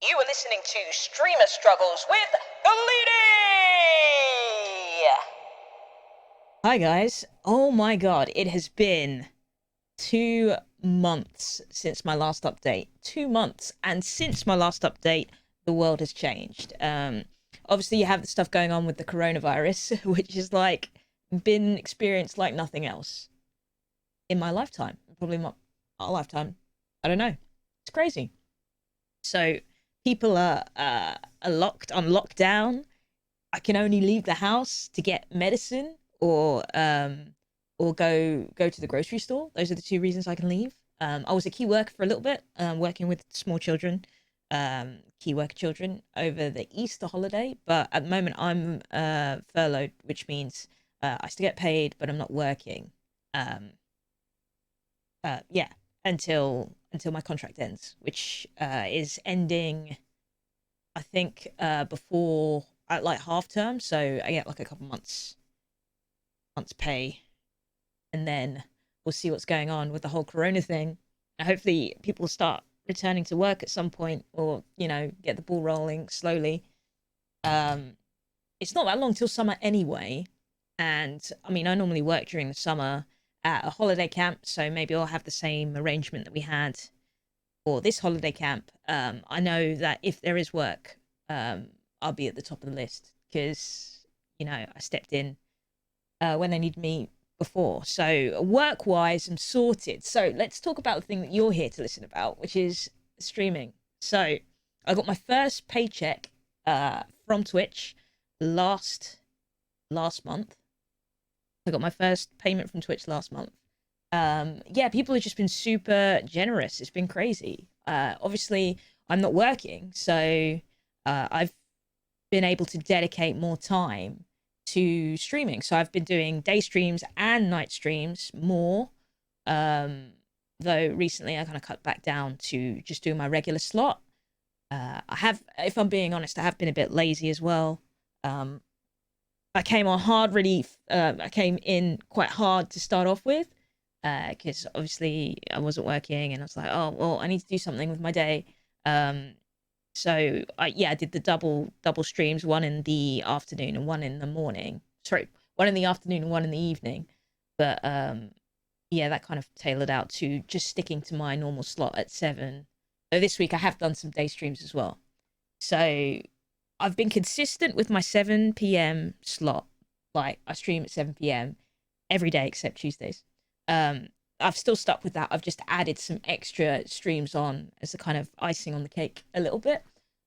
You are listening to Streamer Struggles with Gleaney! Hi guys. Oh my god, it has been 2 months since my last update. 2 months. And since my last update, the world has changed. Obviously you have the stuff going on with the coronavirus, which is like been experienced like nothing else in my lifetime. Probably not our lifetime. I don't know. It's crazy. So people are locked on lockdown. I can only leave the house to get medicine or go to the grocery store. Those are the two reasons I can leave. I was a key worker for a little bit, working with small children, key worker children over the Easter holiday. But at the moment, I'm furloughed, which means I still get paid, but I'm not working. Um, yeah, until my contract ends, which is ending, I think, before at like half term. So I get like a couple months pay, and then we'll see what's going on with the whole corona thing. And hopefully people start returning to work at some point, or get the ball rolling slowly. um it's not that long till summer anyway, and I mean, I normally work during the summer at a holiday camp, so maybe I'll have the same arrangement that we had for this holiday camp. I know that if there is work, I'll be at the top of the list because I stepped in when they need me before. So work wise, I'm sorted. So let's talk about the thing that you're here to listen about, which is streaming. So I got my first paycheck from Twitch last last month. I got my first payment from Twitch last month. Yeah, people have just been super generous. It's been crazy. Obviously, I'm not working, so I've been able to dedicate more time to streaming. So I've been doing day streams and night streams more. Um, though recently I kind of cut back down to just doing my regular slot. I have, if I'm being honest, I have been a bit lazy as well. Um, I came on hard, really. I came in quite hard to start off with, because obviously I wasn't working, and I was like, oh well, I need to do something with my day. Um, so I did the double streams, one in the afternoon and one in the morning. Sorry, one in the afternoon and one in the evening. But yeah, that kind of tailored out to just sticking to my normal slot at 7. So this week I have done some day streams as well. So I've been consistent with my 7 p.m. slot. Like, I stream at 7 p.m. every day except Tuesdays. I've still stuck with that. I've just added some extra streams on as a kind of icing on the cake a little bit.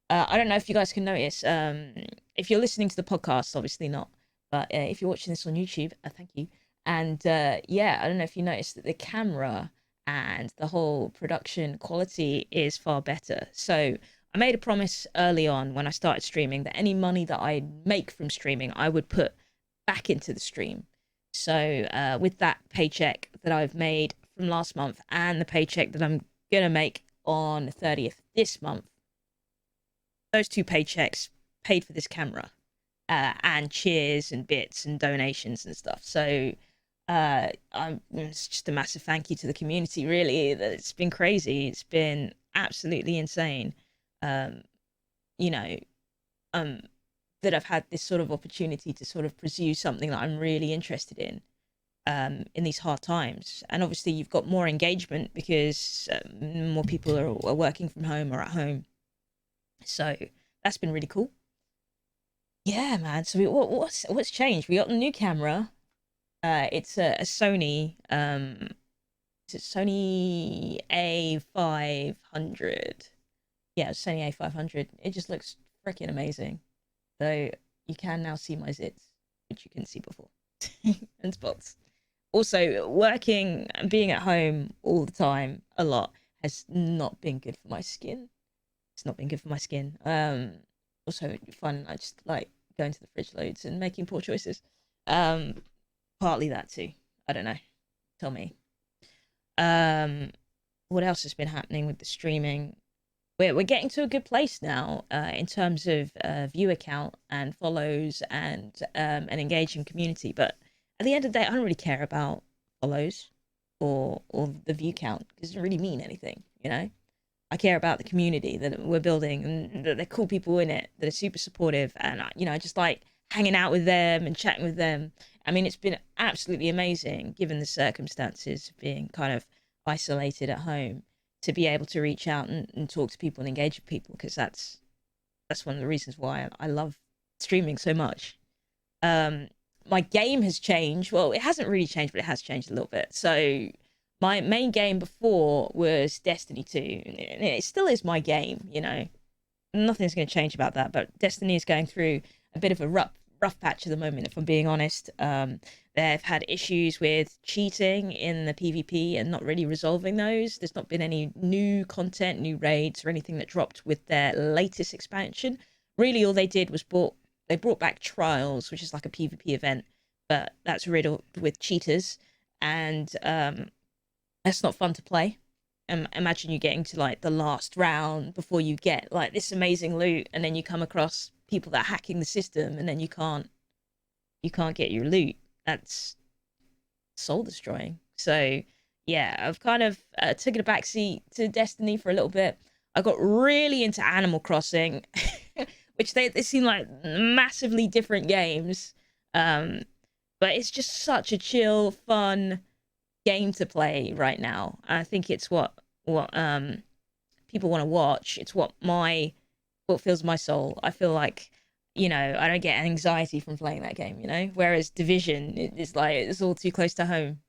I don't know if you guys can notice. If you're listening to the podcast, obviously not. But if you're watching this on YouTube, thank you. And yeah, I don't know if you noticed that the camera and the whole production quality is far better. So I made a promise early on when I started streaming that any money that I make from streaming, I would put back into the stream. So with that paycheck that I've made from last month and the paycheck that I'm gonna make on the 30th this month, those two paychecks paid for this camera, and cheers and bits and donations and stuff. So it's just a massive thank you to the community. Really, it's been crazy. It's been absolutely insane. Um, you know, um, that I've had this sort of opportunity to sort of pursue something that I'm really interested in these hard times. And obviously, you've got more engagement because more people are working from home or at home. So that's been really cool. Yeah, man. So what's changed? We got a new camera. It's a Sony. It's a Sony A500. Yeah, Sony A500. It just looks freaking amazing. So you can now see my zits, which you couldn't see before, and spots. Also, working and being at home all the time, a lot, has not been good for my skin. It's not been good for my skin. Also fun. I just like going to the fridge loads and making poor choices. Um, Partly that too. I don't know. Tell me. Um, what else has been happening with the streaming? We're getting to a good place now, in terms of viewer count and follows and an engaging community. But at the end of the day, I don't really care about follows or the view count because it doesn't really mean anything, you know. I care about the community that we're building, and that they're cool people in it that are super supportive, and I just like hanging out with them and chatting with them. I mean, it's been absolutely amazing given the circumstances of being kind of isolated at home to be able to reach out and talk to people and engage with people, because that's one of the reasons why I love streaming so much. Um, my game has changed. Well, it hasn't really changed, but it has changed a little bit. So my main game before was Destiny 2, and it still is my game. Nothing's going to change about that. But Destiny is going through a bit of a rough patch at the moment, if I'm being honest. They've had issues with cheating in the PvP and not really resolving those. There's not been any new content, new raids, or anything that dropped with their latest expansion. Really, all they did was they brought back Trials, which is like a PvP event, but that's riddled with cheaters, and that's not fun to play. Imagine you getting to like the last round before you get like this amazing loot, and then you come across people that are hacking the system, and then you can't get your loot. That's soul destroying. So yeah, I've kind of taken a backseat to Destiny for a little bit. I got really into Animal Crossing, which they seem like massively different games. Um, but it's just such a chill, fun game to play right now. I think it's what people want to watch. It's what fills my soul. I feel like, I don't get anxiety from playing that game. Whereas Division is like it's all too close to home.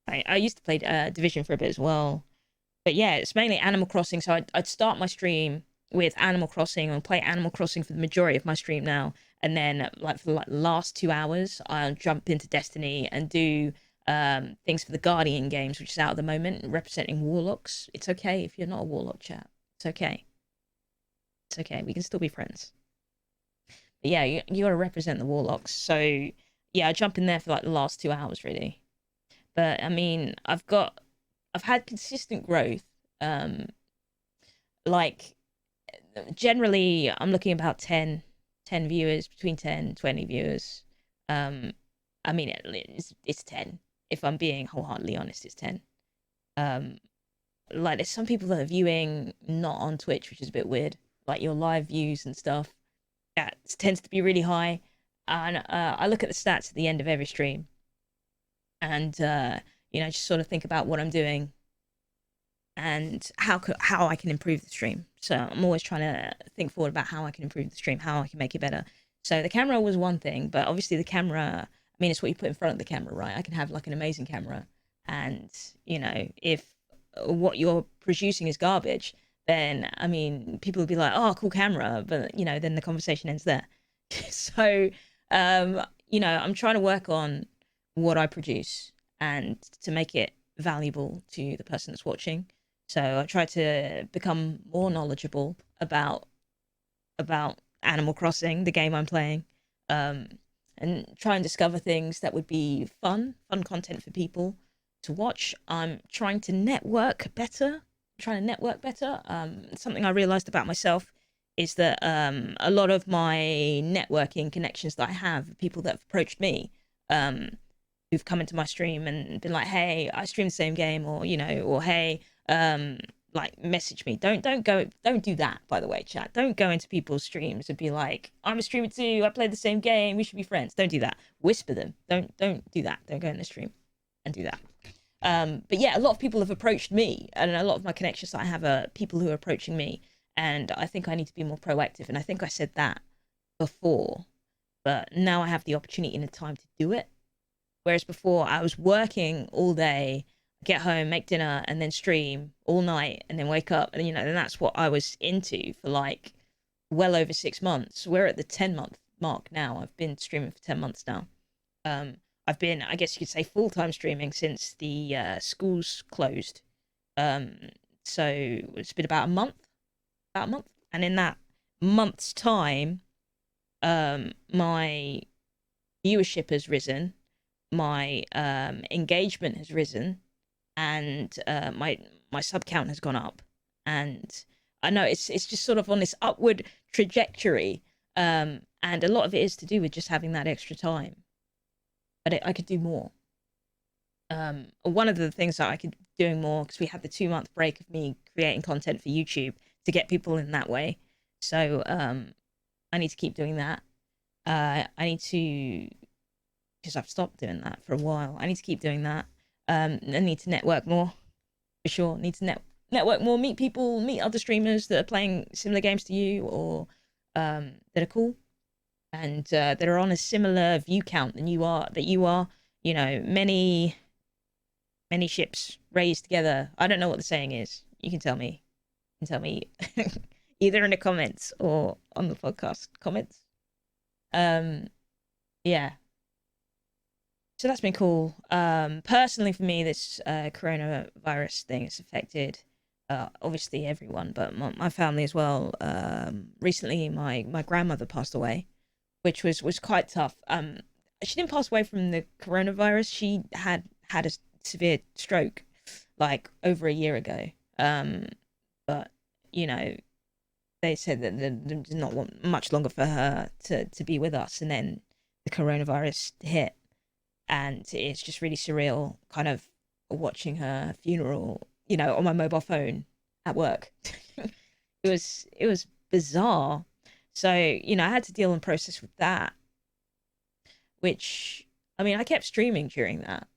I used to play Division for a bit as well, but yeah, it's mainly Animal Crossing. So I'd start my stream with Animal Crossing and play Animal Crossing for the majority of my stream now, and then like for the last 2 hours, I'll jump into Destiny and do things for the Guardian games, which is out at the moment, representing warlocks. It's okay if you're not a warlock, chat. It's okay. It's okay. We can still be friends. But yeah, you got to represent the warlocks. So yeah, I jump in there for like the last 2 hours really. But I mean, I've had consistent growth. Like generally, I'm looking about 10 viewers, between 10 and 20 viewers. Um, I mean, it's 10. If I'm being wholeheartedly honest, it's 10. Um, like there's some people that are viewing not on Twitch, which is a bit weird. Like your live views and stuff, that tends to be really high. And I look at the stats at the end of every stream, and just sort of think about what I'm doing and how I can improve the stream. So I'm always trying to think forward about how I can improve the stream, how I can make it better. So the camera was one thing, but obviously the camera, I mean, it's what you put in front of the camera, right? I can have like an amazing camera, and if what you're producing is garbage, then I mean, people will be like, "Oh, cool camera," but then the conversation ends there. So, I'm trying to work on what I produce and to make it valuable to the person that's watching. So I try to become more knowledgeable about Animal Crossing, the game I'm playing, um, and try and discover things that would be fun content for people to watch. I'm trying to network better. Trying to network better. Something I realized about myself is that a lot of my networking connections that I have, people that have approached me, who've come into my stream and been like, "Hey, I stream the same game," or "Hey, like message me." Don't do that, by the way, chat. Don't go into people's streams and be like, "I'm a streamer too. I play the same game. We should be friends." Don't do that. Whisper them. Don't do that. Don't go in the stream and do that. But yeah, a lot of people have approached me, and a lot of my connections that I have are people who are approaching me, and I think I need to be more proactive. And I think I said that before, but now I have the opportunity and the time to do it. Whereas before, I was working all day, get home, make dinner, and then stream all night, and then wake up, and and that's what I was into for like well over 6 months. We're at the 10-month mark now. I've been streaming for 10 months now. Um, I've been, I guess you could say, full-time streaming since the schools closed. Um, so it's been about a month, and in that month's time, my viewership has risen, my engagement has risen, and my sub count has gone up, and I know it's just sort of on this upward trajectory, and a lot of it is to do with just having that extra time, but I could do more. One of the things that I could doing more because we had the 2 month break of me creating content for YouTube to get people in that way. So I need to keep doing that. I need to, because I've stopped doing that for a while. I need to keep doing that. I need to network more for sure. Need to network more, meet people, meet other streamers that are playing similar games to you or that are cool and that are on a similar view count than you are. That you are, you know, many ships raised together. I don't know what the saying is. You can tell me. You can tell me either in the comments or on the podcast comments. Um, yeah. So that's been cool. Personally, for me, this coronavirus thing has affected obviously everyone, but my family as well. Recently, my grandmother passed away, which was quite tough. She didn't pass away from the coronavirus. She had a severe stroke, like over a year ago. But you know, they said that they did not want much longer for her to be with us, and then the coronavirus hit, and it's just really surreal, kind of watching her funeral, you know, on my mobile phone at work. It was bizarre. So you know, I had to deal and process with that, which I mean, I kept streaming during that,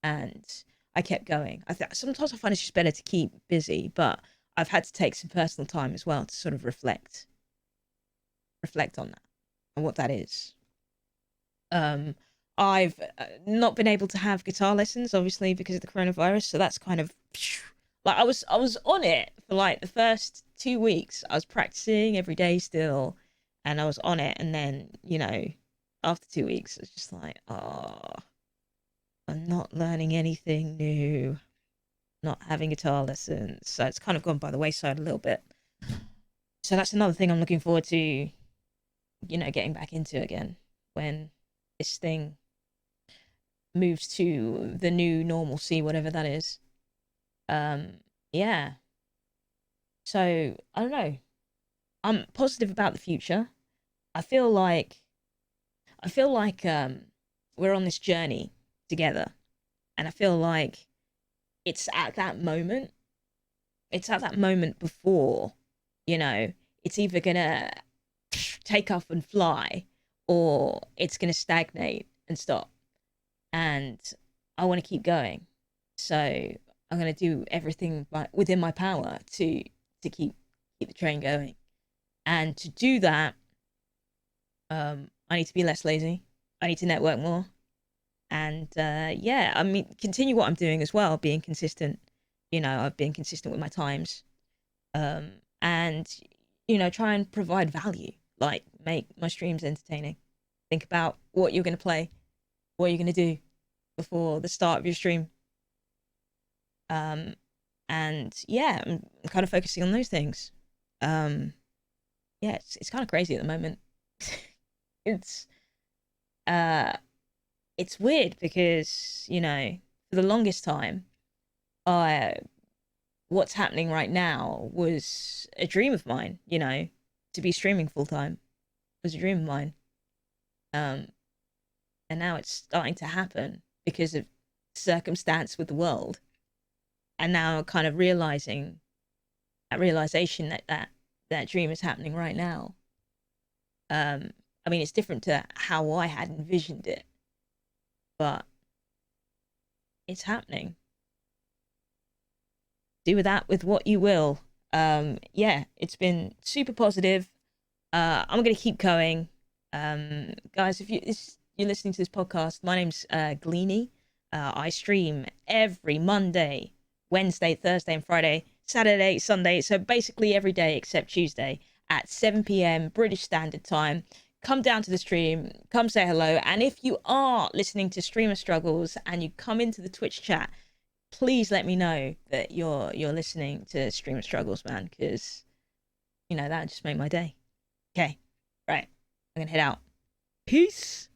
and I kept going. Sometimes I find it's just better to keep busy, but I've had to take some personal time as well to sort of reflect on that and what that is. Um, I've not been able to have guitar lessons, obviously, because of the coronavirus. So that's kind of like I was on it for like the first 2 weeks. I was practicing every day still, and I was on it. And then after 2 weeks, it's just like, oh, I'm not learning anything new, not having guitar lessons. So it's kind of gone by the wayside a little bit. So that's another thing I'm looking forward to, getting back into again when this thing moves to the new normalcy, whatever that is. Yeah. So I don't know. I'm positive about the future. I feel like we're on this journey together, and I feel like it's at that moment. It's at that moment before, it's either gonna take off and fly, or it's gonna stagnate and stop. And I want to keep going. So I'm going to do everything within my power to keep the train going. And to do that, I need to be less lazy. I need to network more. And yeah, I mean, continue what I'm doing as well, being consistent. I've been consistent with my times. And try and provide value, like make my streams entertaining. Think about what you're going to play, what you're going to do before the start of your stream. And yeah, I'm kind of focusing on those things. Yeah, it's kind of crazy at the moment. it's uh it's weird because, for the longest time, I what's happening right now was a dream of mine, to be streaming full time was a dream of mine. Um and now it's starting to happen because of circumstance with the world. And now kind of realizing that realization that dream is happening right now. I mean, it's different to how I had envisioned it, but it's happening. Do with that with what you will. Yeah, it's been super positive. I'm gonna keep going. Guys, if you're listening to this podcast, my name's Gleaney. I stream every Monday, Wednesday, Thursday, and Friday, Saturday, Sunday. So basically every day except Tuesday at 7 p.m. British Standard Time. Come down to the stream, come say hello. And if you are listening to Streamer Struggles and you come into the Twitch chat, please let me know that you're listening to Streamer Struggles, man, because that would just make my day. Okay, right. I'm gonna head out. Peace.